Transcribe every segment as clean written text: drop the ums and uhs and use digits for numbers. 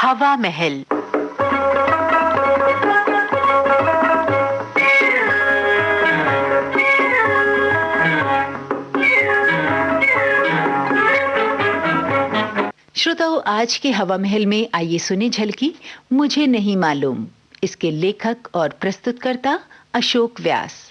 हवा महल। श्रोताओं, आज के हवा महल में आइए सुने झलकी मुझे नहीं मालूम। इसके लेखक और प्रस्तुतकर्ता Ashok Vyas.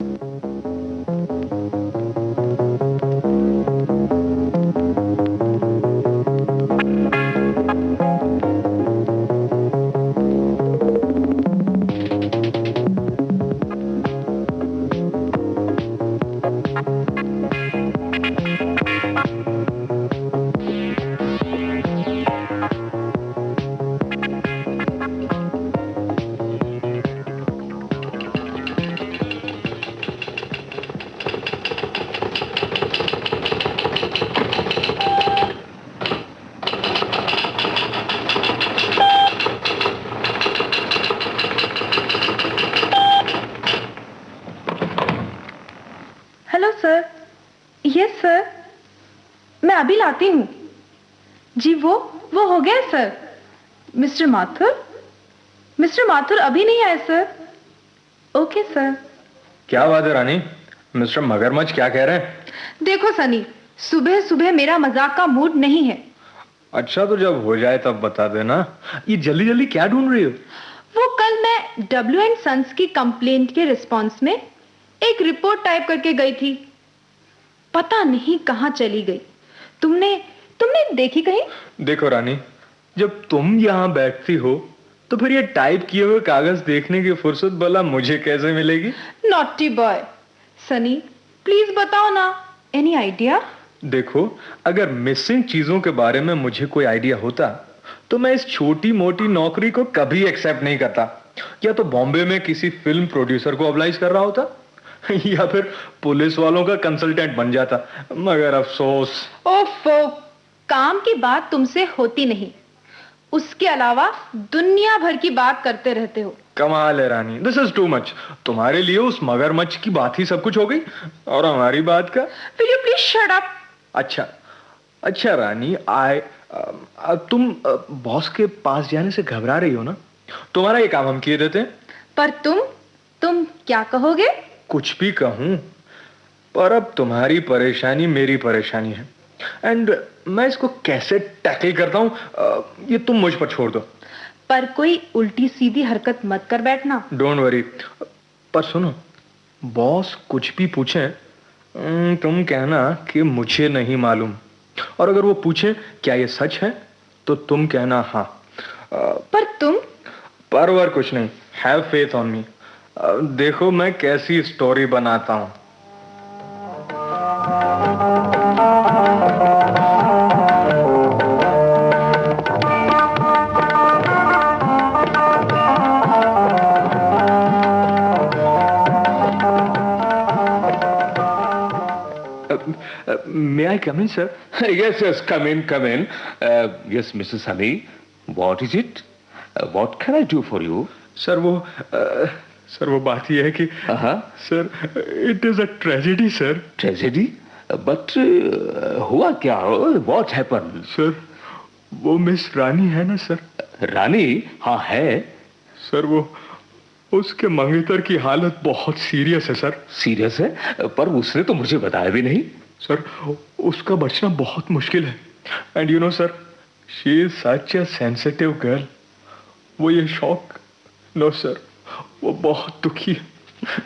Hello sir. Yes sir, मैं अभी लाती हूँ। जी वो हो गया सर। मिस्टर माथुर अभी नहीं आए सर। Okay sir. क्या बात है रानी, मिस्टर मगरमच्छ क्या कह रहे हैं? देखो सनी, सुबह सुबह मेरा मजाक का मूड नहीं है। अच्छा, तो जब हो जाए तब बता देना। ये जल्दी जल्दी क्या ढूंढ रही हो? वो कल मैं डब्ल्यू एंड सन्स की कंप्लेंट के रिस्पॉन्स में एक रिपोर्ट टाइप करके गई थी, पता नहीं कहां चली गई। तुमने देखी कहीं? देखो रानी, जब तुम यहाँ बैठती हो तो फिर ये टाइप किए हुए कागज देखने की फुर्सत भला मुझे कैसे मिलेगी? Naughty boy. सनी प्लीज बताओ ना, एनी आइडिया? देखो, अगर मिसिंग चीजों के बारे में मुझे कोई आइडिया होता तो मैं इस छोटी मोटी नौकरी को कभी एक्सेप्ट नहीं करता। या तो बॉम्बे में किसी फिल्म प्रोड्यूसर को ऑब्लाइज कर रहा होता या फिर पुलिस वालों का कंसल्टेंट बन जाता। मगर अफसोस। ओफो, काम की बात तुमसे होती नहीं, उसके अलावा दुनिया भर की बात करते रहते हो। कमाल है रानी, दिस इज टू मच। तुम्हारे लिए उस मगरमच्छ की बात ही सब कुछ हो गई और हमारी बात का। Will you please shut up? अच्छा रानी, तुम बॉस के पास जाने से घबरा रही हो ना? तुम्हारा ये काम हम किए देते हैं। पर तुम क्या कहोगे? कुछ भी कहूं, पर अब तुम्हारी परेशानी मेरी परेशानी है एंड मैं इसको कैसे टैकल करता हूं ये तुम मुझ पर छोड़ दो। पर कोई उल्टी सीधी हरकत मत कर बैठना। Don't worry. पर सुनो, बॉस कुछ भी पूछे तुम कहना कि मुझे नहीं मालूम, और अगर वो पूछे क्या ये सच है तो तुम कहना हाँ। पर कुछ नहीं, हैव फेथ ऑन मी। देखो मैं कैसी स्टोरी बनाता हूं। May I come in, sir? Yes, come in. Yes, Mrs. Honey, what is it? What can I do for you? Sir वो बात यह है कि sir, it is a tragedy sir. Tragedy? But हुआ क्या? What happened? सर, वो miss रानी है ना सर? रानी? हाँ है सर। वो उसके मंगेतर की हालत बहुत सीरियस है सर। सीरियस है? पर उसने तो मुझे बताया भी नहीं। सर, उसका बचना बहुत मुश्किल है and you know sir, she is such a sensitive girl. वो ये शॉक, नो सर, वो बहुत दुखी है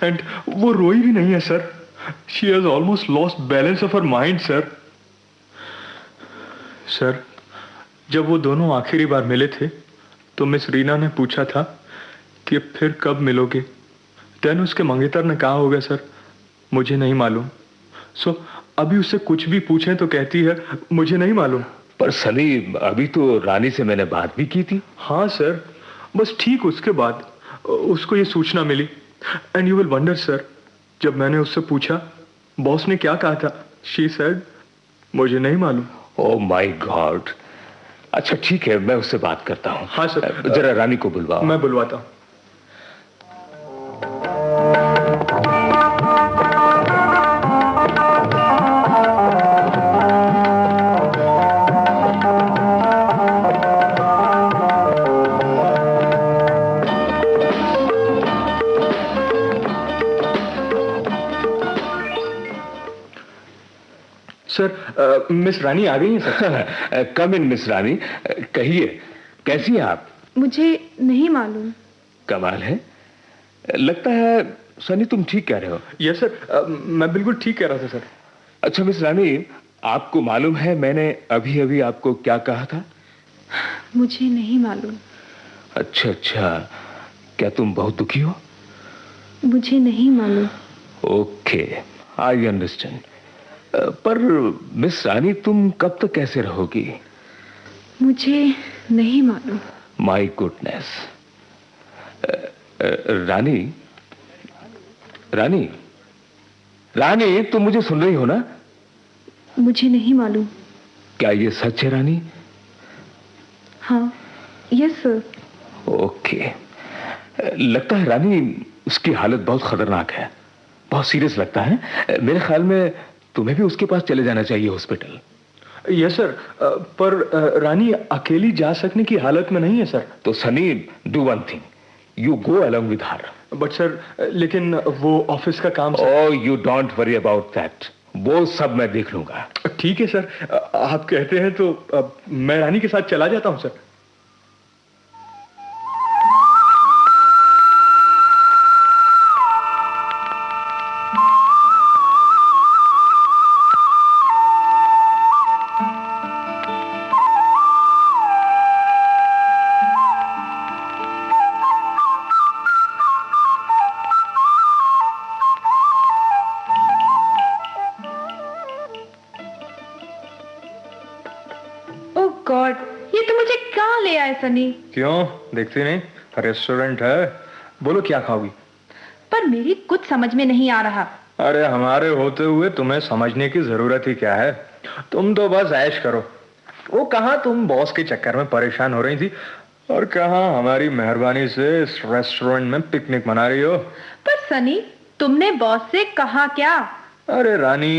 एंड वो रोई भी नहीं है sir. She has almost lost balance of her mind sir. Sir, जब वो दोनों आखिरी बार मिले थे तो मिस रीना ने पूछा था कि फिर कब मिलोगे। देन उसके मंगेतर ने कहा होगा सर, मुझे नहीं मालूम। सो अभी उससे कुछ भी पूछें तो कहती है मुझे नहीं मालूम। पर सनी, अभी तो रानी से मैंने बात भी की थी। हाँ सर, बस ठीक उसके बाद उसको ये सूचना मिली and you will wonder sir, जब मैंने उससे पूछा बॉस ने क्या कहा था, शी सेड मुझे नहीं मालूम। Oh my God. अच्छा ठीक है, मैं उससे बात करता हूँ। हाँ सर। जरा रानी को बुलवाओ। मैं बुलवाता हूँ। सर मिस रानी आ गई हैं सर। कम इन मिस रानी, कहिए कैसी हैं आप? मुझे नहीं मालूम। कमाल है, लगता है सनी तुम ठीक कह रहे हो। यस सर, मैं बिल्कुल ठीक कह रहा था सर। अच्छा मिस रानी, आपको मालूम है मैंने अभी अभी आपको क्या कहा था? मुझे नहीं मालूम। अच्छा अच्छा, क्या तुम बहुत दुखी हो? मुझे नहीं मालूम। Okay, I understand. पर मिस रानी तुम कब तक कैसे रहोगी? मुझे नहीं मालूम। My goodness. रानी रानी रानी, तुम मुझे सुन रही हो ना? मुझे नहीं मालूम। क्या ये सच है रानी? हाँ, यस सर। ओके, लगता है रानी उसकी हालत बहुत खतरनाक है, बहुत सीरियस लगता है। मेरे ख्याल में तुम्हें भी उसके पास चले जाना चाहिए हॉस्पिटल। यस सर, पर रानी अकेली जा सकने की हालत में नहीं है सर। तो Sunny, do one thing, you go along with her. But sir, लेकिन वो ऑफिस का काम sir. Oh, you don't worry about that, वो सब मैं देख लूंगा। ठीक है सर, आप कहते हैं तो मैं रानी के साथ चला जाता हूं सर। ओह गॉड, ये तो मुझे कहाँ ले आए सनी? क्यों, देखती नहीं? रेस्टोरेंट है, बोलो क्या खाओगी? पर मेरी कुछ समझ में नहीं आ रहा। अरे हमारे होते हुए तुम्हें समझने की जरूरत ही क्या है? तुम तो बस ऐश करो। वो कहाँ तुम बॉस के चक्कर में परेशान हो रही थी, और कहाँ हमारी मेहरबानी से इस रेस्टोरेंट में पिकनिक मना रही हो। पर सनी, तुमने बॉस से कहा क्या? अरे रानी,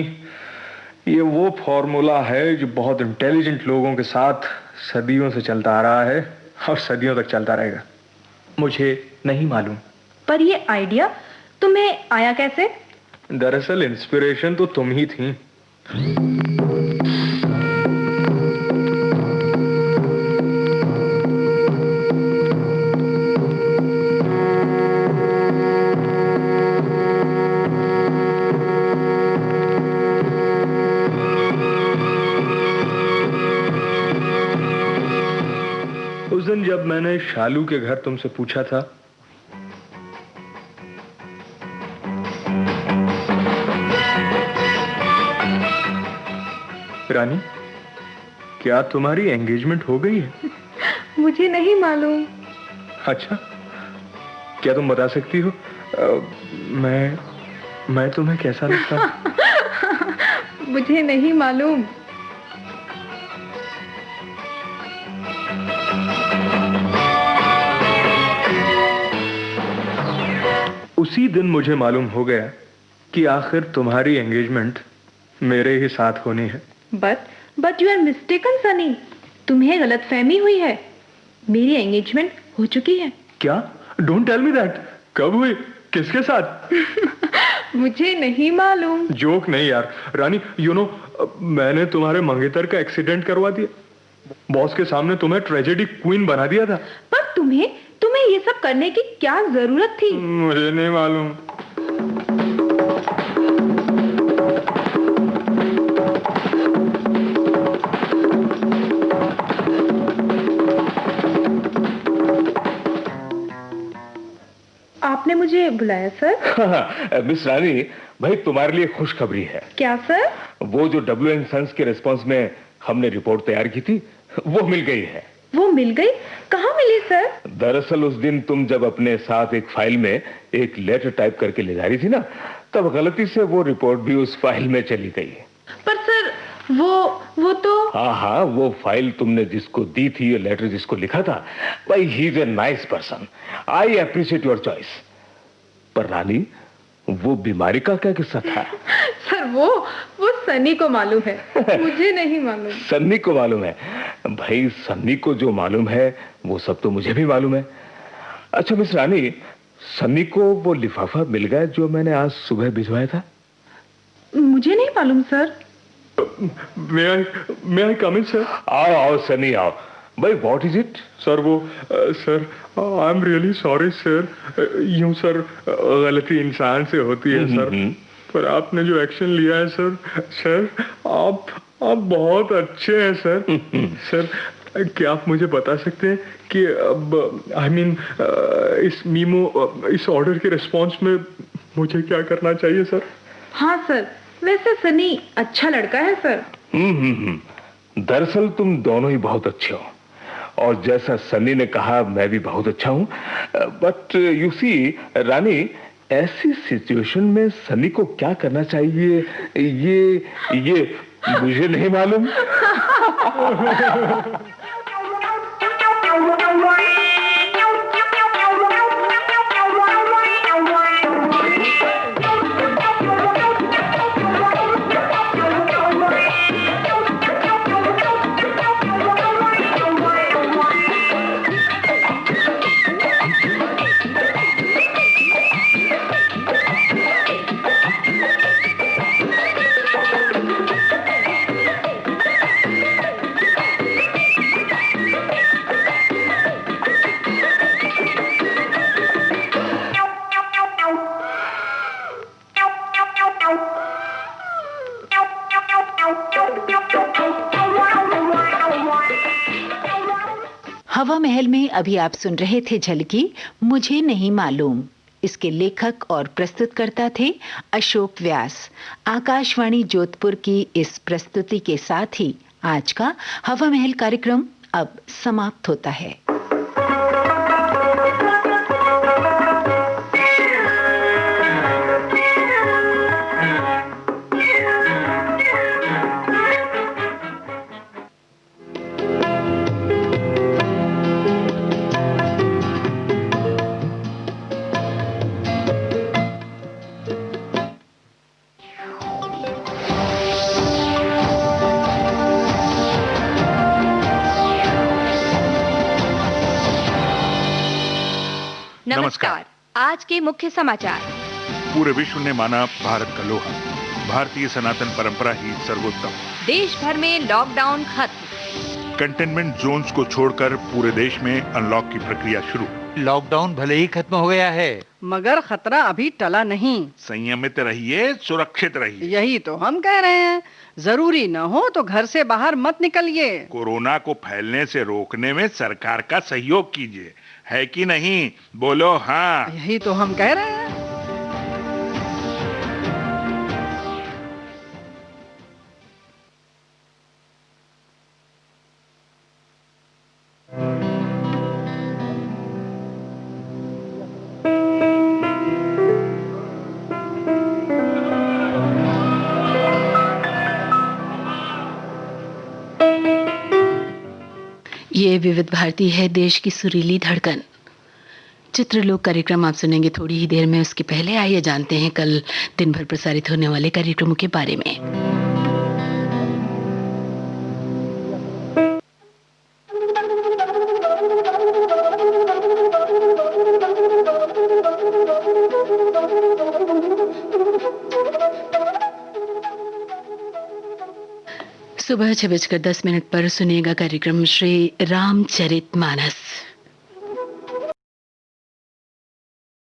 ये वो फॉर्मूला है जो बहुत इंटेलिजेंट लोगों के साथ सदियों से चलता आ रहा है और सदियों तक चलता रहेगा। मुझे नहीं मालूम। पर ये आइडिया तुम्हें आया कैसे? दरअसल इंस्पिरेशन तो तुम ही थी। उस दिन जब मैंने शालू के घर तुमसे पूछा था, रानी, क्या तुम्हारी एंगेजमेंट हो गई है? मुझे नहीं मालूम। अच्छा, क्या तुम बता सकती हो? मैं तुम्हें कैसा लगता हूं? मुझे नहीं मालूम। उसी दिन मुझे मालूम हो गया कि आखिर तुम्हारी एंगेजमेंट मेरे ही साथ होनी है। But you are mistaken Sunny, तुम्हें गलतफहमी हुई है। मेरी एंगेजमेंट हो चुकी है। क्या? Don't tell me that. कब हुई? किसके साथ? मुझे नहीं मालूम। जोक नहीं यार रानी, मैंने तुम्हारे मंगेतर का एक्सीडेंट करवा दिया। बॉस के सामने तुम्हें ट्रेजेडी क्वीन बना दिया था। पर तुम्हें ये सब करने की क्या जरूरत थी? मुझे नहीं मालूम। आपने मुझे बुलाया सर? मिस रानी, भाई तुम्हारे लिए खुशखबरी है। क्या सर? वो जो WN सन्स के रिस्पांस में हमने रिपोर्ट तैयार की थी, वो मिल गई है। वो मिल गई? कहाँ मिली सर? दरअसल उस दिन तुम जब अपने साथ एक फाइल में एक लेटर टाइप करके ले जा रही थी ना, तब गलती से वो रिपोर्ट भी उस फाइल में चली गई। पर सर, वो तो... हाँ, वो फाइल तुमने जिसको दी थी, ये लेटर जिसको लिखा था, भाई he is a nice person, I appreciate your choice. पर रानी, वो बीमारी का क्या किस्सा था? सर, वो सन्नी को मालूम है, मुझे नहीं मालूम। सन्नी को मालूम है? भाई सन्नी को जो मालूम है वो सब तो मुझे भी मालूम है। अच्छा मिस रानी, सन्नी को वो लिफाफा मिल गया जो मैंने आज सुबह भिजवाया था? मुझे नहीं मालूम सर। मे आई कम इन सर? आओ आओ सनी आओ। भाई व्हाट इज इट? सर वो sir I am really sorry sir. यूं सर गलती इंसान से होती है सर, पर आपने जो एक्शन लिया है सर आप बहुत अच्छे हैं सर। सर क्या आप मुझे बता सकते हैं कि अब आई मीन इस ऑर्डर के रिस्पॉन्स में मुझे क्या करना चाहिए सर? हाँ सर, वैसे सनी अच्छा लड़का है सर। दरअसल तुम दोनों ही बहुत अच्छे हो, और जैसा सनी ने कहा मैं भी बहुत अच्छा हूं। बट यू सी रानी, ऐसी सिचुएशन में सनी को क्या करना चाहिए ये मुझे नहीं मालूम। हवा महल में अभी आप सुन रहे थे झलकी मुझे नहीं मालूम। इसके लेखक और प्रस्तुतकर्ता थे अशोक व्यास। आकाशवाणी जोधपुर की इस प्रस्तुति के साथ ही आज का हवा महल कार्यक्रम अब समाप्त होता है। नमस्कार। आज के मुख्य समाचार। पूरे विश्व ने माना भारत का लोहा, भारतीय सनातन परंपरा ही सर्वोत्तम। देश भर में लॉकडाउन खत्म। कंटेनमेंट जोन्स को छोड़कर पूरे देश में अनलॉक की प्रक्रिया शुरू। लॉकडाउन भले ही खत्म हो गया है, मगर खतरा अभी टला नहीं। संयमित रहिए, सुरक्षित रहिए। यही तो हम कह रहे हैं, जरूरी न हो तो घर से बाहर मत निकलिए। कोरोना को फैलने से रोकने में सरकार का सहयोग कीजिए, है कि नहीं? बोलो हाँ। यही तो हम कह रहे हैं। ये विविध भारती है, देश की सुरीली धड़कन। चित्रलोक कार्यक्रम आप सुनेंगे थोड़ी ही देर में। उसके पहले आइए जानते हैं कल दिन भर प्रसारित होने वाले कार्यक्रमों के बारे में। सुबह 6:10 पर सुनिएगा कार्यक्रम श्री रामचरितमानस।